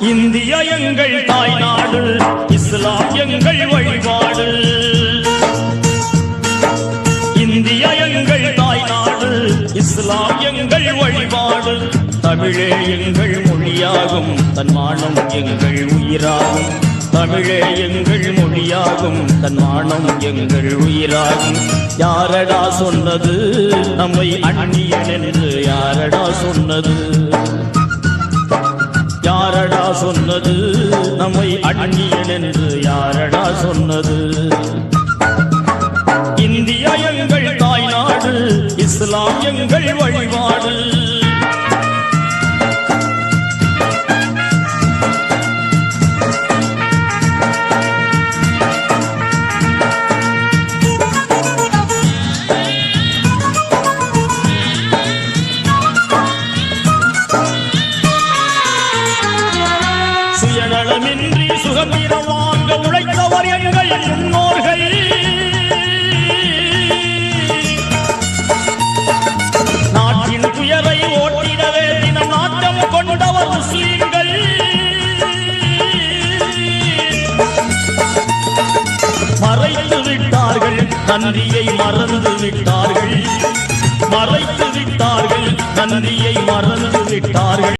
India எங்கள் தாய்நாடு, இஸ்லாம் எங்கள் வழிபாடு. இந்தியா எங்கள் தாய்நாடு, இஸ்லாம் எங்கள் வழிபாடு. தமிழே எங்கள் மொழியாகும், தன்மானம் எங்கள் உயிராகும். தமிழே எங்கள் மொழியாகும், தன்மானம் எங்கள் உயிராகும். யாரடா சொன்னது நம்மை அந்நியன் என்று? யாரடா சொன்னது? யாரடா சொன்னது நம்மை அந்நியன் என்று? யாரடா சொன்னது? இந்தியா எங்கள் தாய்நாடு, இஸ்லாம் எங்கள் வழிபாடு. சுயநலமின்றி சுதந்திரம் வாங்க உழைத்தவர் எங்கள் முன்னோர்கள். நாட்டின் துயரை ஓட்டிடவே தினம் நாட்டம் கொண்டவர் முஸ்லிம்கள். மறைத்து விட்டார்கள், நன்றியை மறந்து விட்டார்கள். மறைத்து விட்டார்கள், நன்றியை மறந்து விட்டார்கள்.